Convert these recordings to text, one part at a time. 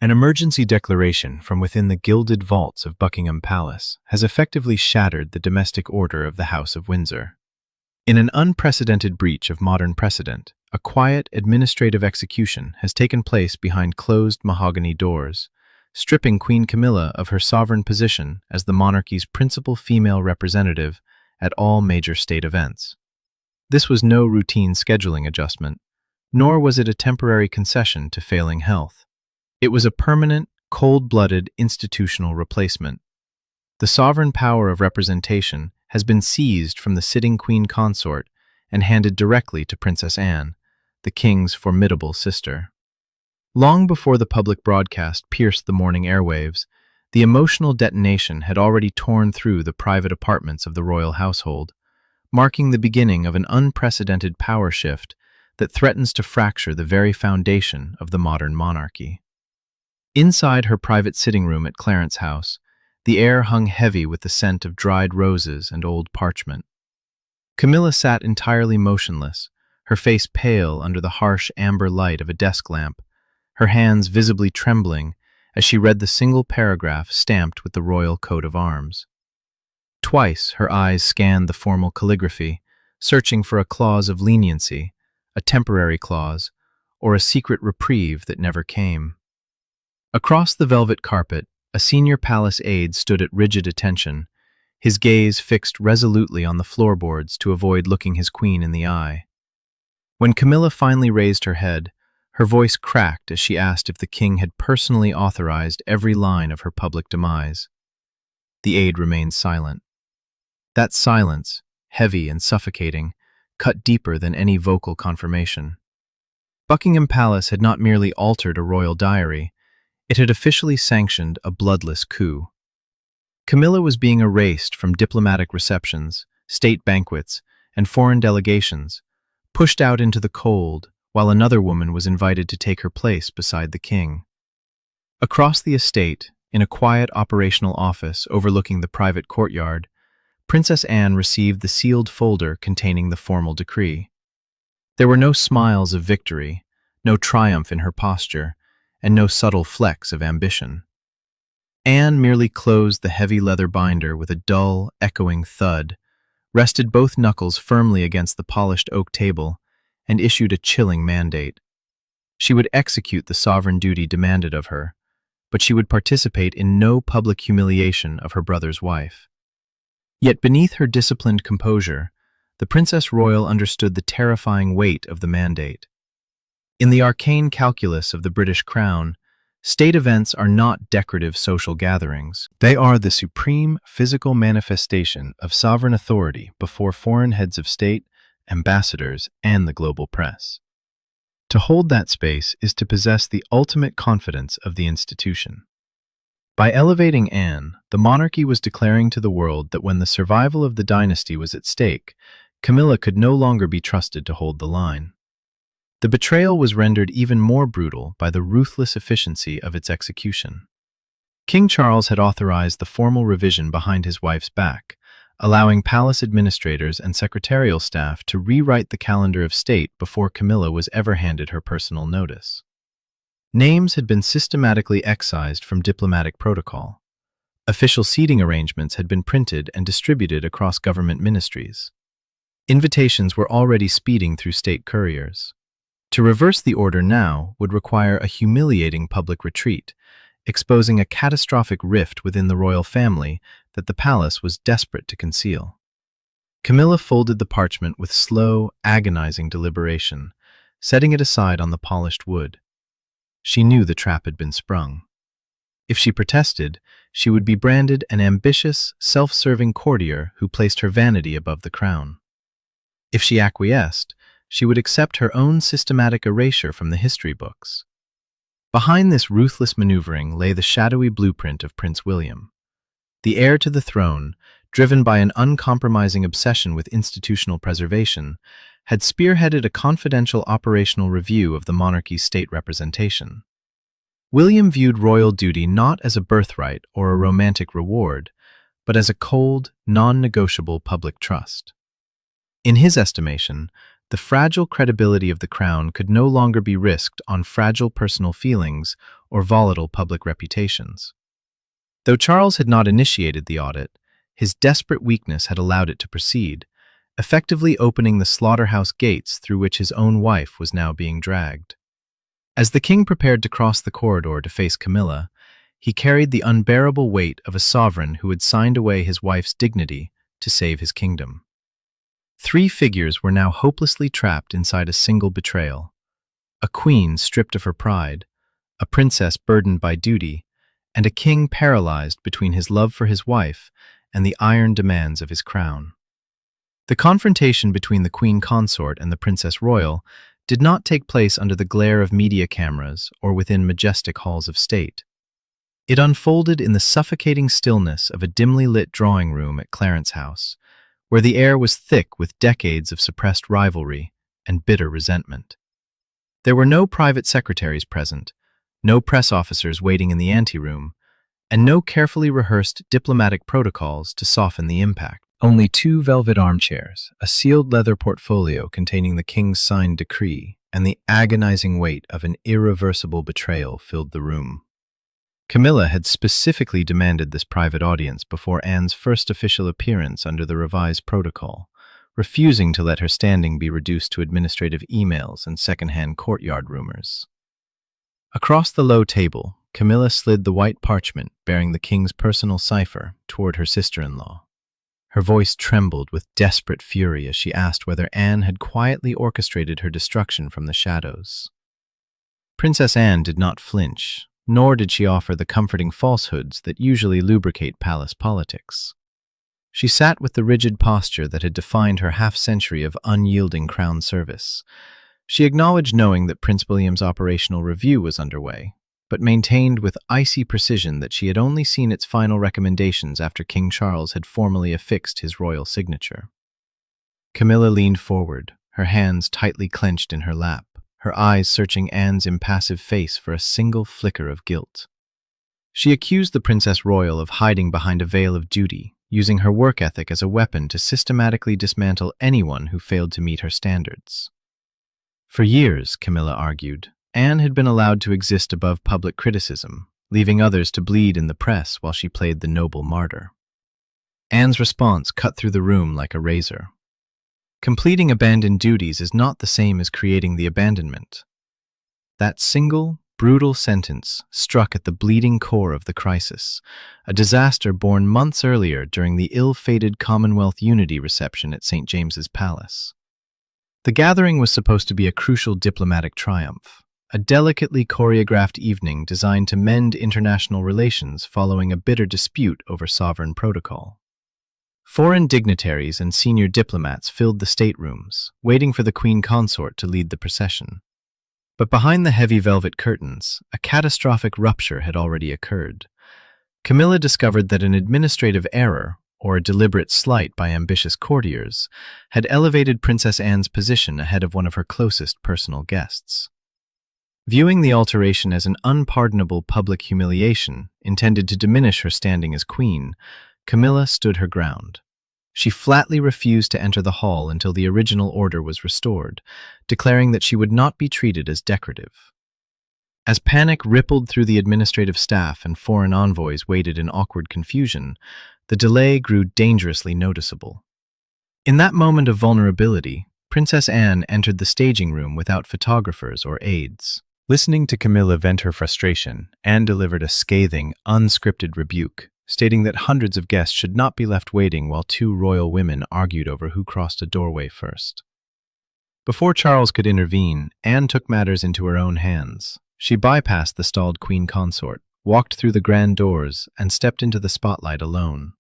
An emergency declaration from within the gilded vaults of Buckingham Palace has effectively shattered the domestic order of the House of Windsor. In an unprecedented breach of modern precedent, a quiet administrative execution has taken place behind closed mahogany doors, stripping Queen Camilla of her sovereign position as the monarchy's principal female representative at all major state events. This was no routine scheduling adjustment, nor was it a temporary concession to failing health. It was a permanent, cold-blooded institutional replacement. The sovereign power of representation has been seized from the sitting queen consort and handed directly to Princess Anne, the king's formidable sister. Long before the public broadcast pierced the morning airwaves, the emotional detonation had already torn through the private apartments of the royal household, marking the beginning of an unprecedented power shift that threatens to fracture the very foundation of the modern monarchy. Inside her private sitting room at Clarence House, the air hung heavy with the scent of dried roses and old parchment. Camilla sat entirely motionless, her face pale under the harsh amber light of a desk lamp, her hands visibly trembling as she read the single paragraph stamped with the royal coat of arms. Twice her eyes scanned the formal calligraphy, searching for a clause of leniency, a temporary clause, or a secret reprieve that never came. Across the velvet carpet, a senior palace aide stood at rigid attention, his gaze fixed resolutely on the floorboards to avoid looking his queen in the eye. When Camilla finally raised her head, her voice cracked as she asked if the king had personally authorized every line of her public demise. The aide remained silent. That silence, heavy and suffocating, cut deeper than any vocal confirmation. Buckingham Palace had not merely altered a royal diary, it had officially sanctioned a bloodless coup. Camilla was being erased from diplomatic receptions, state banquets, and foreign delegations, pushed out into the cold, while another woman was invited to take her place beside the king. Across the estate, in a quiet operational office overlooking the private courtyard, Princess Anne received the sealed folder containing the formal decree. There were no smiles of victory, no triumph in her posture, and no subtle flecks of ambition. Anne merely closed the heavy leather binder with a dull, echoing thud, rested both knuckles firmly against the polished oak table, and issued a chilling mandate. She would execute the sovereign duty demanded of her, but she would participate in no public humiliation of her brother's wife. Yet beneath her disciplined composure, the Princess Royal understood the terrifying weight of the mandate. In the arcane calculus of the British Crown, state events are not decorative social gatherings. They are the supreme physical manifestation of sovereign authority before foreign heads of state, ambassadors, and the global press. To hold that space is to possess the ultimate confidence of the institution. By elevating Anne, the monarchy was declaring to the world that when the survival of the dynasty was at stake, Camilla could no longer be trusted to hold the line. The betrayal was rendered even more brutal by the ruthless efficiency of its execution. King Charles had authorized the formal revision behind his wife's back, allowing palace administrators and secretarial staff to rewrite the calendar of state before Camilla was ever handed her personal notice. Names had been systematically excised from diplomatic protocol. Official seating arrangements had been printed and distributed across government ministries. Invitations were already speeding through state couriers. To reverse the order now would require a humiliating public retreat, exposing a catastrophic rift within the royal family that the palace was desperate to conceal. Camilla folded the parchment with slow, agonizing deliberation, setting it aside on the polished wood. She knew the trap had been sprung. If she protested, she would be branded an ambitious, self-serving courtier who placed her vanity above the crown. If she acquiesced, she would accept her own systematic erasure from the history books. Behind this ruthless maneuvering lay the shadowy blueprint of Prince William. The heir to the throne, driven by an uncompromising obsession with institutional preservation, had spearheaded a confidential operational review of the monarchy's state representation. William viewed royal duty not as a birthright or a romantic reward, but as a cold, non-negotiable public trust. In his estimation, the fragile credibility of the crown could no longer be risked on fragile personal feelings or volatile public reputations. Though Charles had not initiated the audit, his desperate weakness had allowed it to proceed, effectively opening the slaughterhouse gates through which his own wife was now being dragged. As the king prepared to cross the corridor to face Camilla, he carried the unbearable weight of a sovereign who had signed away his wife's dignity to save his kingdom. Three figures were now hopelessly trapped inside a single betrayal: a queen stripped of her pride, a princess burdened by duty, and a king paralyzed between his love for his wife and the iron demands of his crown. The confrontation between the queen consort and the princess royal did not take place under the glare of media cameras or within majestic halls of state. It unfolded in the suffocating stillness of a dimly lit drawing room at Clarence House, where the air was thick with decades of suppressed rivalry and bitter resentment. There were no private secretaries present, no press officers waiting in the anteroom, and no carefully rehearsed diplomatic protocols to soften the impact. Only two velvet armchairs, a sealed leather portfolio containing the king's signed decree, and the agonizing weight of an irreversible betrayal filled the room. Camilla had specifically demanded this private audience before Anne's first official appearance under the revised protocol, refusing to let her standing be reduced to administrative emails and second-hand courtyard rumors. Across the low table, Camilla slid the white parchment bearing the king's personal cipher toward her sister-in-law. Her voice trembled with desperate fury as she asked whether Anne had quietly orchestrated her destruction from the shadows. Princess Anne did not flinch, nor did she offer the comforting falsehoods that usually lubricate palace politics. She sat with the rigid posture that had defined her half-century of unyielding crown service. She acknowledged knowing that Prince William's operational review was underway, but maintained with icy precision that she had only seen its final recommendations after King Charles had formally affixed his royal signature. Camilla leaned forward, her hands tightly clenched in her lap, her eyes searching Anne's impassive face for a single flicker of guilt. She accused the Princess Royal of hiding behind a veil of duty, using her work ethic as a weapon to systematically dismantle anyone who failed to meet her standards. For years, Camilla argued, Anne had been allowed to exist above public criticism, leaving others to bleed in the press while she played the noble martyr. Anne's response cut through the room like a razor. Completing abandoned duties is not the same as creating the abandonment. That single, brutal sentence struck at the bleeding core of the crisis, a disaster born months earlier during the ill-fated Commonwealth Unity reception at St. James's Palace. The gathering was supposed to be a crucial diplomatic triumph, a delicately choreographed evening designed to mend international relations following a bitter dispute over sovereign protocol. Foreign dignitaries and senior diplomats filled the staterooms, waiting for the Queen Consort to lead the procession. But behind the heavy velvet curtains, a catastrophic rupture had already occurred. Camilla discovered that an administrative error, or a deliberate slight by ambitious courtiers, had elevated Princess Anne's position ahead of one of her closest personal guests. Viewing the alteration as an unpardonable public humiliation intended to diminish her standing as queen, Camilla stood her ground. She flatly refused to enter the hall until the original order was restored, declaring that she would not be treated as decorative. As panic rippled through the administrative staff and foreign envoys waited in awkward confusion, the delay grew dangerously noticeable. In that moment of vulnerability, Princess Anne entered the staging room without photographers or aides. Listening to Camilla vent her frustration, Anne delivered a scathing, unscripted rebuke, stating that hundreds of guests should not be left waiting while two royal women argued over who crossed a doorway first. Before Charles could intervene, Anne took matters into her own hands. She bypassed the stalled queen consort, walked through the grand doors, and stepped into the spotlight alone.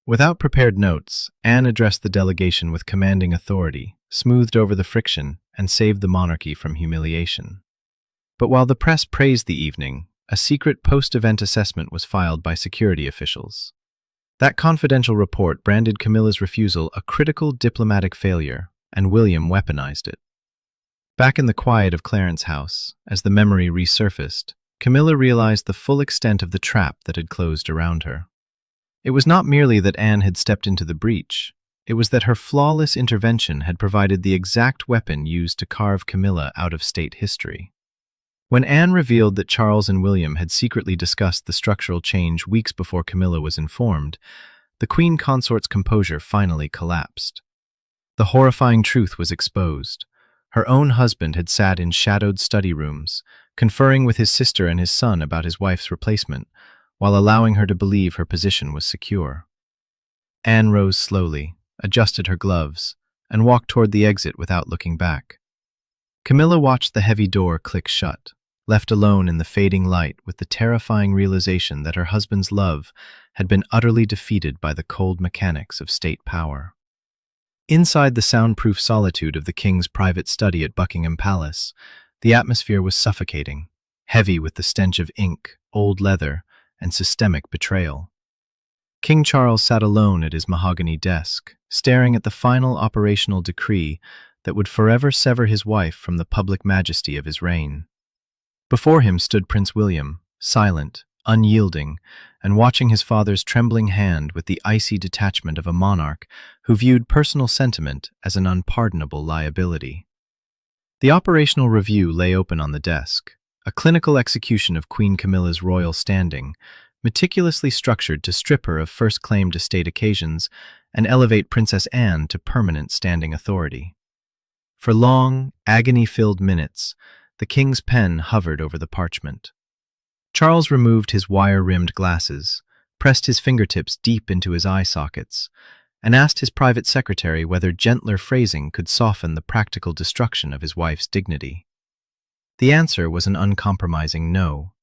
Without prepared notes, Anne addressed the delegation with commanding authority, smoothed over the friction, and saved the monarchy from humiliation. But while the press praised the evening, a secret post-event assessment was filed by security officials. That confidential report branded Camilla's refusal a critical diplomatic failure, and William weaponized it. Back in the quiet of Clarence House, as the memory resurfaced, Camilla realized the full extent of the trap that had closed around her. It was not merely that Anne had stepped into the breach, it was that her flawless intervention had provided the exact weapon used to carve Camilla out of state history. When Anne revealed that Charles and William had secretly discussed the structural change weeks before Camilla was informed, the Queen Consort's composure finally collapsed. The horrifying truth was exposed. Her own husband had sat in shadowed study rooms, conferring with his sister and his son about his wife's replacement, while allowing her to believe her position was secure. Anne rose slowly, adjusted her gloves, and walked toward the exit without looking back. Camilla watched the heavy door click shut, left alone in the fading light with the terrifying realization that her husband's love had been utterly defeated by the cold mechanics of state power. Inside the soundproof solitude of the king's private study at Buckingham Palace, the atmosphere was suffocating, heavy with the stench of ink, old leather, and systemic betrayal. King Charles sat alone at his mahogany desk, staring at the final operational decree that would forever sever his wife from the public majesty of his reign. Before him stood Prince William, silent, unyielding, and watching his father's trembling hand with the icy detachment of a monarch who viewed personal sentiment as an unpardonable liability. The operational review lay open on the desk, a clinical execution of Queen Camilla's royal standing, meticulously structured to strip her of first claim to state occasions and elevate Princess Anne to permanent standing authority. For long, agony-filled minutes, the king's pen hovered over the parchment. Charles removed his wire-rimmed glasses, pressed his fingertips deep into his eye sockets, and asked his private secretary whether gentler phrasing could soften the practical destruction of his wife's dignity. The answer was an uncompromising no.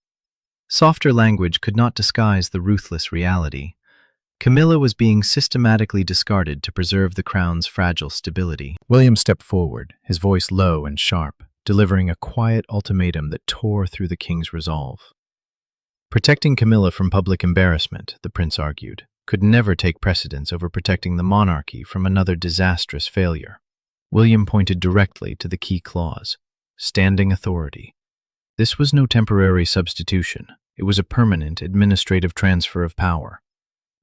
Softer language could not disguise the ruthless reality. Camilla was being systematically discarded to preserve the crown's fragile stability. William stepped forward, his voice low and sharp, delivering a quiet ultimatum that tore through the king's resolve. Protecting Camilla from public embarrassment, the prince argued, could never take precedence over protecting the monarchy from another disastrous failure. William pointed directly to the key clause, standing authority. This was no temporary substitution. It was a permanent administrative transfer of power.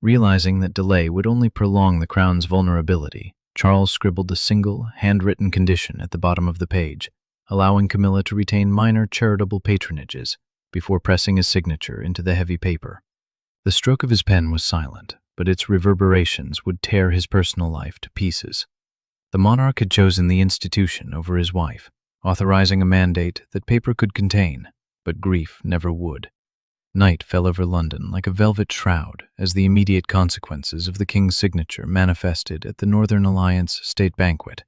Realizing that delay would only prolong the crown's vulnerability, Charles scribbled a single, handwritten condition at the bottom of the page, allowing Camilla to retain minor charitable patronages before pressing his signature into the heavy paper. The stroke of his pen was silent, but its reverberations would tear his personal life to pieces. The monarch had chosen the institution over his wife, authorizing a mandate that paper could contain, but grief never would. Night fell over London like a velvet shroud as the immediate consequences of the king's signature manifested at the Northern Alliance state banquet.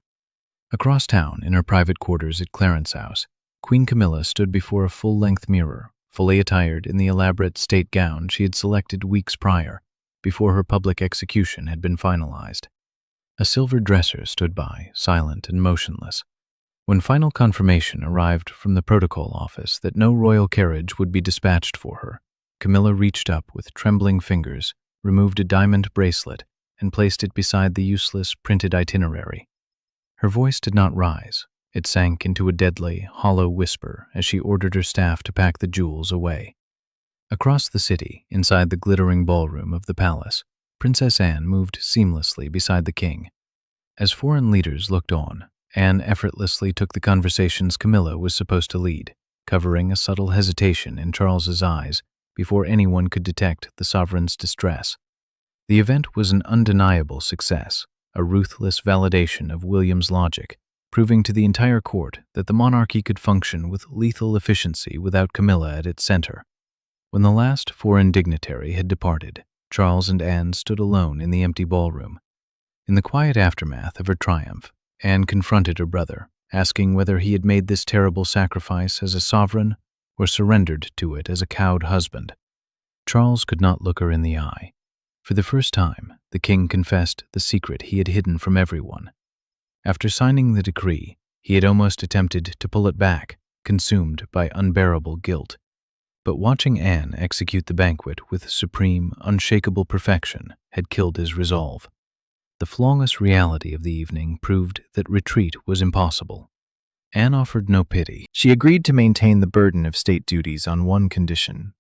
Across town, in her private quarters at Clarence House, Queen Camilla stood before a full-length mirror, fully attired in the elaborate state gown she had selected weeks prior, before her public execution had been finalized. A silver dresser stood by, silent and motionless. When final confirmation arrived from the protocol office that no royal carriage would be dispatched for her, Camilla reached up with trembling fingers, removed a diamond bracelet, and placed it beside the useless printed itinerary. Her voice did not rise. It sank into a deadly, hollow whisper as she ordered her staff to pack the jewels away. Across the city, inside the glittering ballroom of the palace, Princess Anne moved seamlessly beside the king. As foreign leaders looked on, Anne effortlessly took the conversations Camilla was supposed to lead, covering a subtle hesitation in Charles's eyes before anyone could detect the sovereign's distress. The event was an undeniable success, a ruthless validation of William's logic, proving to the entire court that the monarchy could function with lethal efficiency without Camilla at its center. When the last foreign dignitary had departed, Charles and Anne stood alone in the empty ballroom. In the quiet aftermath of her triumph, Anne confronted her brother, asking whether he had made this terrible sacrifice as a sovereign or surrendered to it as a cowed husband. Charles could not look her in the eye. For the first time, the king confessed the secret he had hidden from everyone. After signing the decree, he had almost attempted to pull it back, consumed by unbearable guilt. But watching Anne execute the banquet with supreme, unshakable perfection had killed his resolve. The flawless reality of the evening proved that retreat was impossible. Anne offered no pity. She agreed to maintain the burden of state duties on one condition.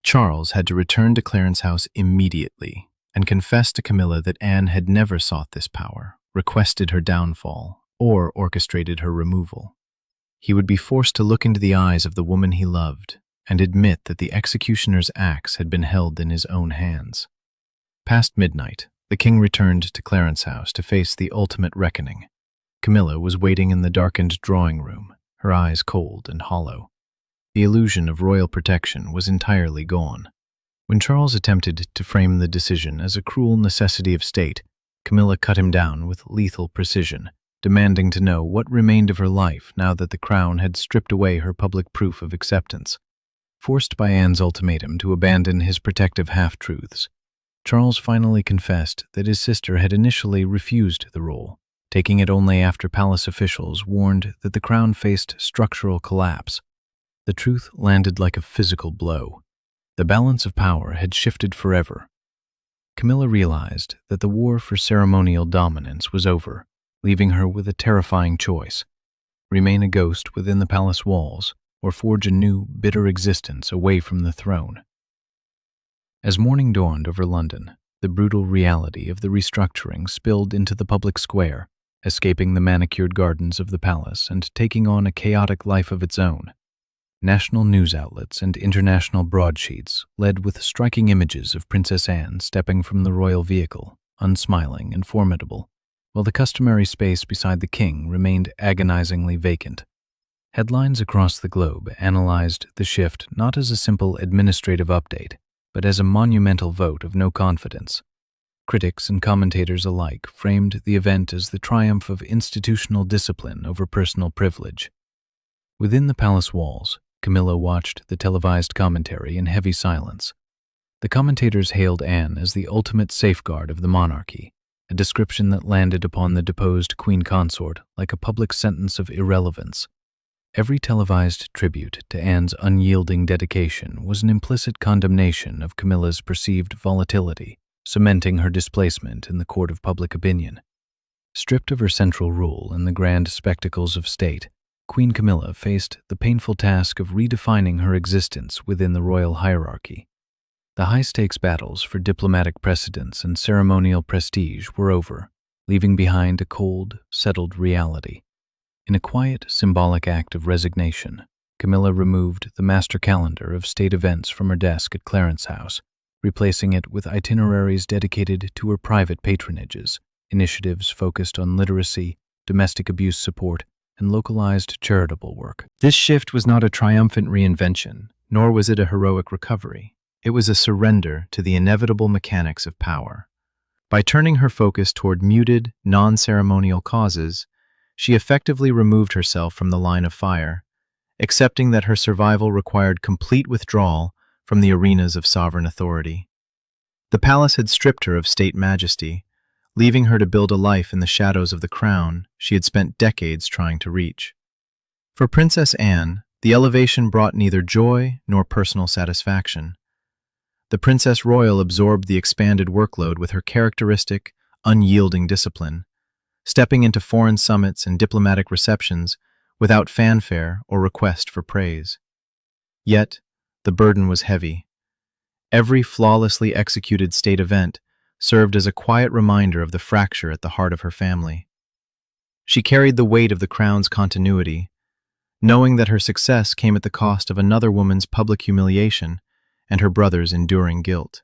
Charles had to return to Clarence House immediately and confess to Camilla that Anne had never sought this power, requested her downfall, or orchestrated her removal. he would be forced to look into the eyes of the woman he loved and admit that the executioner's axe had been held in his own hands. Past midnight, the king returned to Clarence House to face the ultimate reckoning. Camilla was waiting in the darkened drawing room, her eyes cold and hollow. The illusion of royal protection was entirely gone. When Charles attempted to frame the decision as a cruel necessity of state, Camilla cut him down with lethal precision, demanding to know what remained of her life now that the crown had stripped away her public proof of acceptance. Forced by Anne's ultimatum to abandon his protective half-truths, Charles finally confessed that his sister had initially refused the role, taking it only after palace officials warned that the crown faced structural collapse. The truth landed like a physical blow. The balance of power had shifted forever. Camilla realized that the war for ceremonial dominance was over, leaving her with a terrifying choice: remain a ghost within the palace walls, or forge a new, bitter existence away from the throne. As morning dawned over London, the brutal reality of the restructuring spilled into the public square, escaping the manicured gardens of the palace and taking on a chaotic life of its own. National news outlets and international broadsheets led with striking images of Princess Anne stepping from the royal vehicle, unsmiling and formidable, while the customary space beside the king remained agonizingly vacant. Headlines across the globe analyzed the shift not as a simple administrative update, but as a monumental vote of no confidence. Critics and commentators alike framed the event as the triumph of institutional discipline over personal privilege. Within the palace walls, Camilla watched the televised commentary in heavy silence. The commentators hailed Anne as the ultimate safeguard of the monarchy, a description that landed upon the deposed queen consort like a public sentence of irrelevance. Every televised tribute to Anne's unyielding dedication was an implicit condemnation of Camilla's perceived volatility, cementing her displacement in the court of public opinion. Stripped of her central role in the grand spectacles of state, Queen Camilla faced the painful task of redefining her existence within the royal hierarchy. The high-stakes battles for diplomatic precedence and ceremonial prestige were over, leaving behind a cold, settled reality. In a quiet, symbolic act of resignation, Camilla removed the master calendar of state events from her desk at Clarence House, replacing it with itineraries dedicated to her private patronages, initiatives focused on literacy, domestic abuse support, and localized charitable work. This shift was not a triumphant reinvention, nor was it a heroic recovery. It was a surrender to the inevitable mechanics of power. By turning her focus toward muted, non-ceremonial causes, she effectively removed herself from the line of fire, accepting that her survival required complete withdrawal from the arenas of sovereign authority. The palace had stripped her of state majesty, leaving her to build a life in the shadows of the crown she had spent decades trying to reach. For Princess Anne, the elevation brought neither joy nor personal satisfaction. The Princess Royal absorbed the expanded workload with her characteristic, unyielding discipline, stepping into foreign summits and diplomatic receptions without fanfare or request for praise. Yet, the burden was heavy. Every flawlessly executed state event served as a quiet reminder of the fracture at the heart of her family. She carried the weight of the crown's continuity, knowing that her success came at the cost of another woman's public humiliation and her brother's enduring guilt.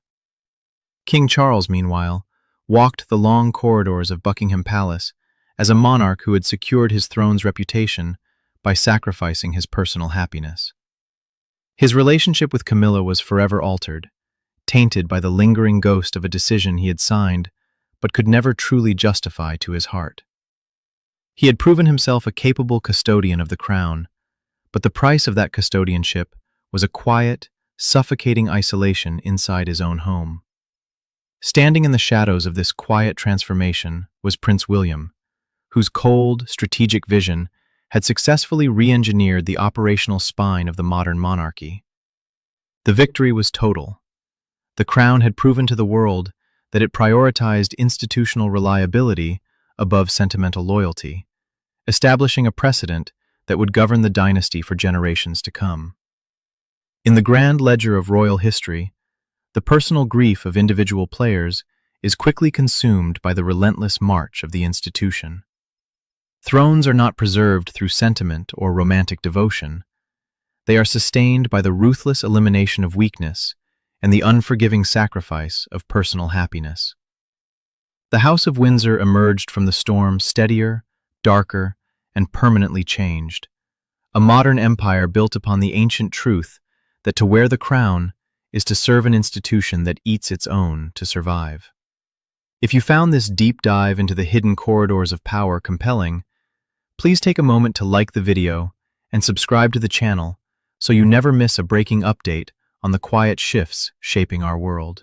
King Charles, meanwhile, walked the long corridors of Buckingham Palace as a monarch who had secured his throne's reputation by sacrificing his personal happiness. His relationship with Camilla was forever altered, tainted by the lingering ghost of a decision he had signed but could never truly justify to his heart. He had proven himself a capable custodian of the crown, but the price of that custodianship was a quiet, suffocating isolation inside his own home. Standing in the shadows of this quiet transformation was Prince William, whose cold, strategic vision had successfully re-engineered the operational spine of the modern monarchy. The victory was total. The crown had proven to the world that it prioritized institutional reliability above sentimental loyalty, establishing a precedent that would govern the dynasty for generations to come. In the grand ledger of royal history, the personal grief of individual players is quickly consumed by the relentless march of the institution. Thrones are not preserved through sentiment or romantic devotion. They are sustained by the ruthless elimination of weakness and the unforgiving sacrifice of personal happiness. The House of Windsor emerged from the storm steadier, darker, and permanently changed, a modern empire built upon the ancient truth that to wear the crown is to serve an institution that eats its own to survive. If you found this deep dive into the hidden corridors of power compelling, please take a moment to like the video and subscribe to the channel so you never miss a breaking update on the quiet shifts shaping our world.